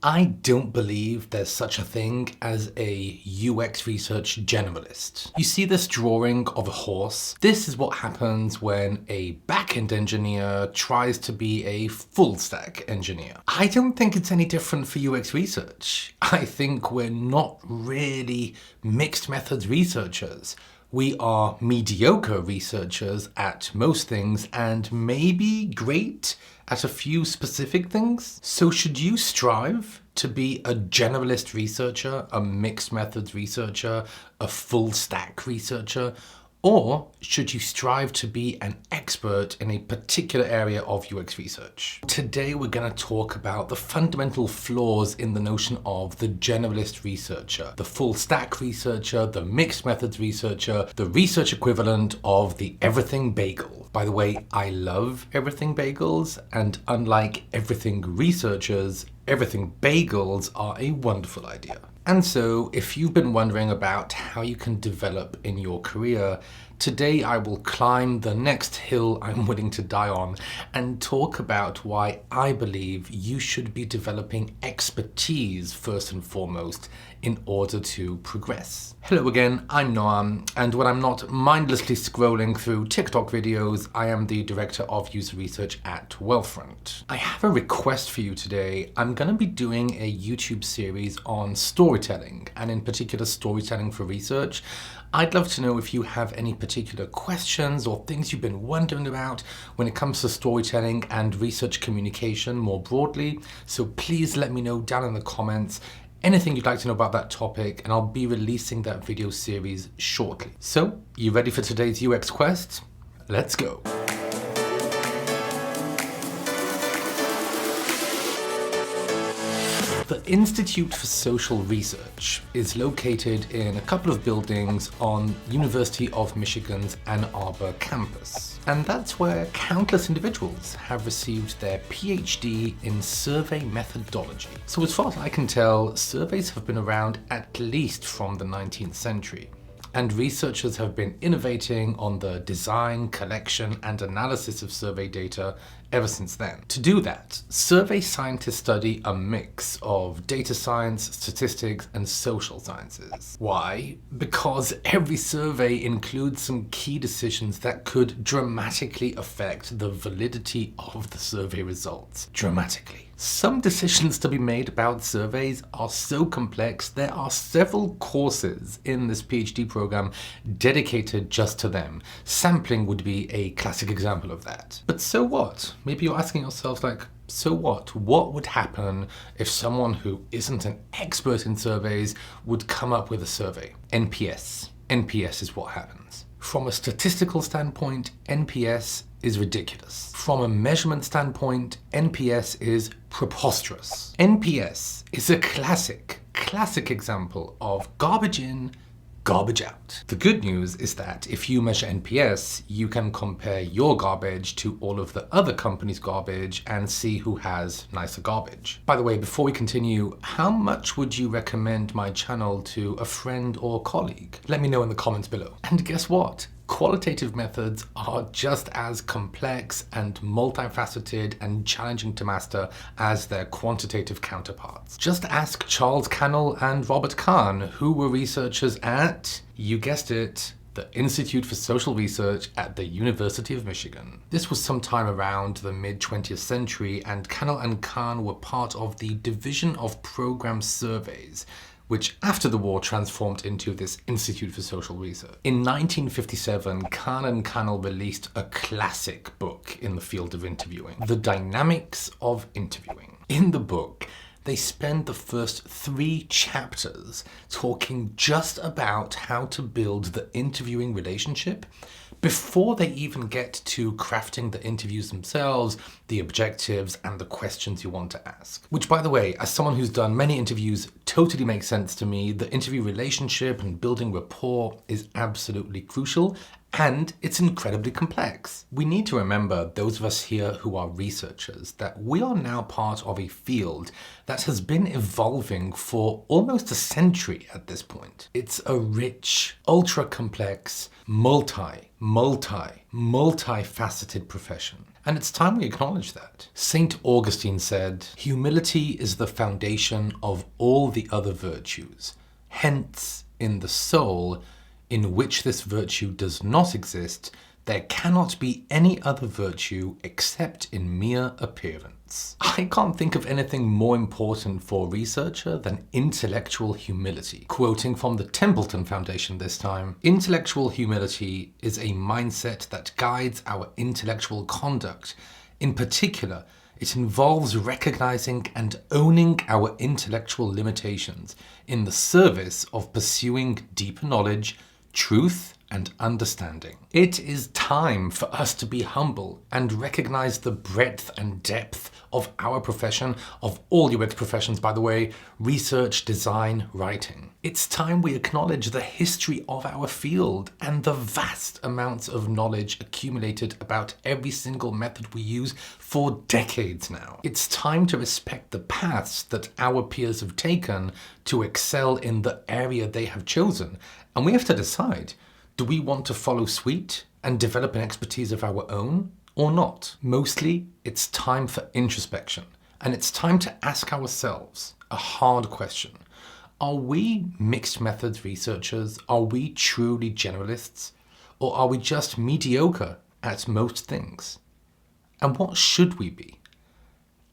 I don't believe there's such a thing as a UX research generalist. You see this drawing of a horse? This is what happens when a back-end engineer tries to be a full-stack engineer. I don't think it's any different for UX research. I think we're not really mixed methods researchers. We are mediocre researchers at most things and maybe great at a few specific things. So should you strive to be a generalist researcher, a mixed methods researcher, a full stack researcher? Or should you strive to be an expert in a particular area of UX research? Today we're going to talk about the fundamental flaws in the notion of the generalist researcher, the full stack researcher, the mixed methods researcher, the research equivalent of the everything bagel. By the way, I love everything bagels, and unlike everything researchers, everything bagels are a wonderful idea. And so, if you've been wondering about how you can develop in your career, today I will climb the next hill I'm willing to die on and talk about why I believe you should be developing expertise first and foremost in order to progress. Hello again, I'm Noam, and when I'm not mindlessly scrolling through TikTok videos, I am the Director of User Research at Wealthfront. I have a request for you today. I'm going to be doing a YouTube series on storytelling, and in particular storytelling for research. I'd love to know if you have any particular questions or things you've been wondering about when it comes to storytelling and research communication more broadly. So please let me know down in the comments anything you'd like to know about that topic, and I'll be releasing that video series shortly. So, you ready for today's UX quest? Let's go. The Institute for Social Research is located in a couple of buildings on University of Michigan's Ann Arbor campus. And that's where countless individuals have received their PhD in survey methodology. So as far as I can tell, surveys have been around at least from the 19th century. And researchers have been innovating on the design, collection, and analysis of survey data ever since then. To do that, survey scientists study a mix of data science, statistics, and social sciences. Why? Because every survey includes some key decisions that could dramatically affect the validity of the survey results. Dramatically. Some decisions to be made about surveys are so complex, there are several courses in this PhD program dedicated just to them. Sampling would be a classic example of that. But so what? Maybe you're asking yourself, like, so what? What would happen if someone who isn't an expert in surveys would come up with a survey? NPS. NPS is what happens. From a statistical standpoint, NPS is ridiculous. From a measurement standpoint, NPS is preposterous. NPS is a classic example of garbage in, garbage out. The good news is that if you measure NPS, you can compare your garbage to all of the other companies' garbage and see who has nicer garbage. By the way, before we continue, how much would you recommend my channel to a friend or colleague? Let me know in the comments below. And guess what? Qualitative methods are just as complex and multifaceted and challenging to master as their quantitative counterparts. Just ask Charles Cannell and Robert Kahn, who were researchers at, you guessed it, the Institute for Social Research at the University of Michigan. This was sometime around the mid-20th century, and Cannell and Kahn were part of the Division of Program Surveys, which after the war transformed into this Institute for Social Research. In 1957, Kahn and Cannell released a classic book in the field of interviewing, The Dynamics of Interviewing. In the book, they spend the first 3 chapters talking just about how to build the interviewing relationship before they even get to crafting the interviews themselves, the objectives, and the questions you want to ask. Which, by the way, as someone who's done many interviews, totally makes sense to me. The interview relationship and building rapport is absolutely crucial, And it's incredibly complex. We need to remember, those of us here who are researchers, that we are now part of a field that has been evolving for almost a century at this point. It's a rich, ultra-complex, multifaceted profession. And it's time we acknowledge that. St. Augustine said, "Humility is the foundation of all the other virtues. Hence, in the soul, in which this virtue does not exist, there cannot be any other virtue except in mere appearance." I can't think of anything more important for a researcher than intellectual humility. Quoting from the Templeton Foundation this time, "Intellectual humility is a mindset that guides our intellectual conduct. In particular, it involves recognizing and owning our intellectual limitations in the service of pursuing deeper knowledge, truth, and understanding." It is time for us to be humble and recognize the breadth and depth of our profession, of all UX professions, by the way, research, design, writing. It's time we acknowledge the history of our field and the vast amounts of knowledge accumulated about every single method we use for decades now. It's time to respect the paths that our peers have taken to excel in the area they have chosen. And we have to decide, do we want to follow suit and develop an expertise of our own or not? Mostly, it's time for introspection, and it's time to ask ourselves a hard question. Are we mixed methods researchers? Are we truly generalists? Or are we just mediocre at most things? And what should we be?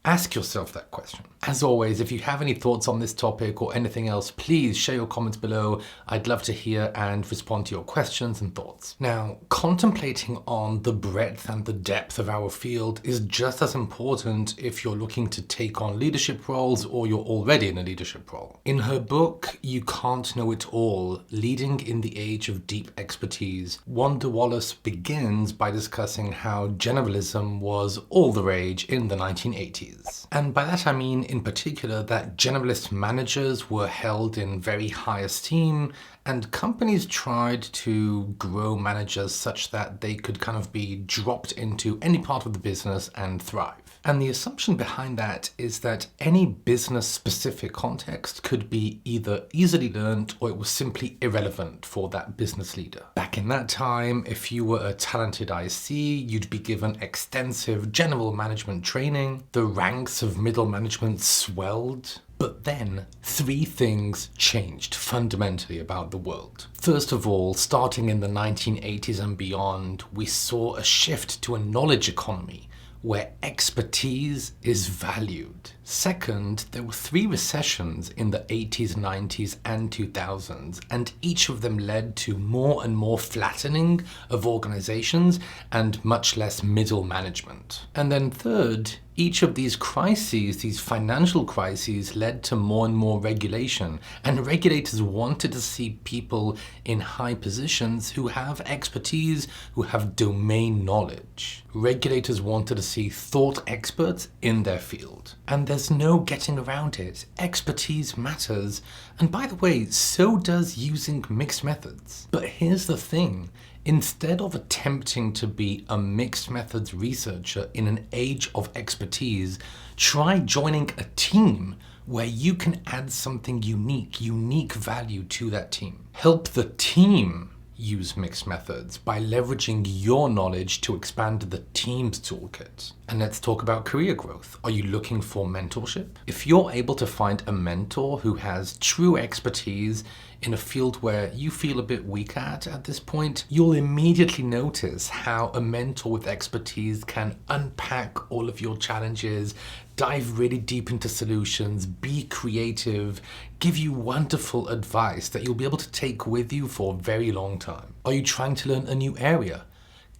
Ask yourself that question. As always, if you have any thoughts on this topic or anything else, please share your comments below. I'd love to hear and respond to your questions and thoughts. Now, contemplating on the breadth and the depth of our field is just as important if you're looking to take on leadership roles or you're already in a leadership role. In her book, You Can't Know It All, Leading in the Age of Deep Expertise, Wanda Wallace begins by discussing how generalism was all the rage in the 1980s. And by that I mean in particular that generalist managers were held in very high esteem, and companies tried to grow managers such that they could kind of be dropped into any part of the business and thrive. And the assumption behind that is that any business-specific context could be either easily learned or it was simply irrelevant for that business leader. Back in that time, if you were a talented IC, you'd be given extensive general management training, the ranks of middle management swelled. But then, three things changed fundamentally about the world. First of all, starting in the 1980s and beyond, we saw a shift to a knowledge economy where expertise is valued. Second, there were three recessions in the 80s, 90s, and 2000s, and each of them led to more and more flattening of organizations and much less middle management. And then third, each of these crises, these financial crises, led to more and more regulation, and regulators wanted to see people in high positions who have expertise, who have domain knowledge. Regulators wanted to see thought experts in their field. And there's no getting around it. Expertise matters. And by the way, so does using mixed methods. But here's the thing. Instead of attempting to be a mixed methods researcher in an age of expertise, try joining a team where you can add something unique value to that team. Help the team use mixed methods by leveraging your knowledge to expand the team's toolkit. And let's talk about career growth. Are you looking for mentorship? If you're able to find a mentor who has true expertise in a field where you feel a bit weak at this point, you'll immediately notice how a mentor with expertise can unpack all of your challenges, dive really deep into solutions, be creative, give you wonderful advice that you'll be able to take with you for a very long time. Are you trying to learn a new area?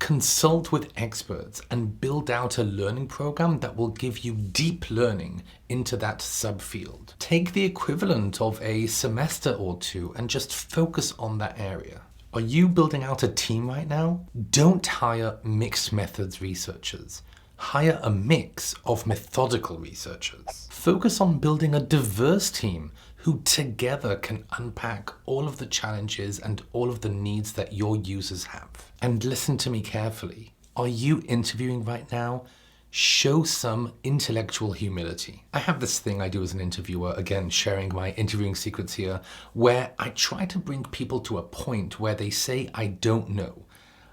Consult with experts and build out a learning program that will give you deep learning into that subfield. Take the equivalent of a semester or two and just focus on that area. Are you building out a team right now? Don't hire mixed methods researchers. Hire a mix of methodical researchers. Focus on building a diverse team who together can unpack all of the challenges and all of the needs that your users have. And listen to me carefully. Are you interviewing right now? Show some intellectual humility. I have this thing I do as an interviewer, again, sharing my interviewing secrets here, where I try to bring people to a point where they say, I don't know.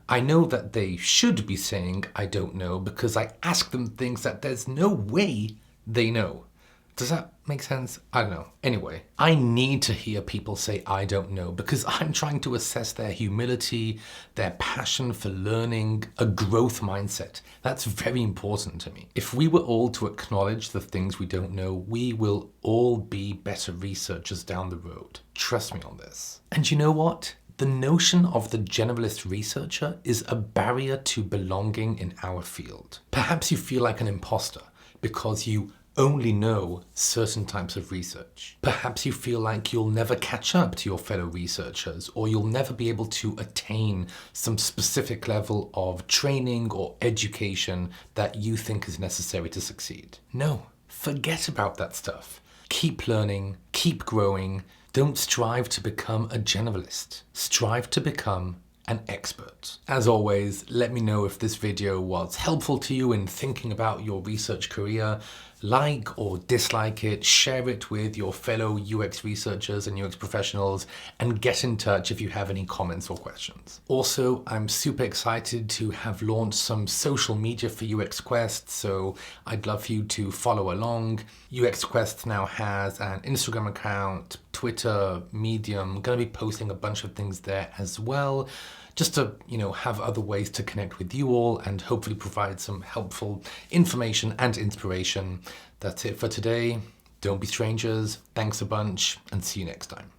I know that they should be saying, I don't know, because I ask them things that there's no way they know. Does that make sense? I don't know. Anyway, I need to hear people say, I don't know, because I'm trying to assess their humility, their passion for learning, a growth mindset. That's very important to me. If we were all to acknowledge the things we don't know, we will all be better researchers down the road. Trust me on this. And you know what? The notion of the generalist researcher is a barrier to belonging in our field. Perhaps you feel like an imposter because you only know certain types of research. Perhaps you feel like you'll never catch up to your fellow researchers, or you'll never be able to attain some specific level of training or education that you think is necessary to succeed. No, forget about that stuff. Keep learning, keep growing. Don't strive to become a generalist. Strive to become an expert. As always, let me know if this video was helpful to you in thinking about your research career. Like or dislike it, share it with your fellow UX researchers and UX professionals, and get in touch if you have any comments or questions. Also, I'm super excited to have launched some social media for UX Quest, so I'd love for you to follow along. UX Quest now has an Instagram account, Twitter, Medium. I'm going to be posting a bunch of things there as well, just to, have other ways to connect with you all and hopefully provide some helpful information and inspiration. That's it for today. Don't be strangers. Thanks a bunch, and see you next time.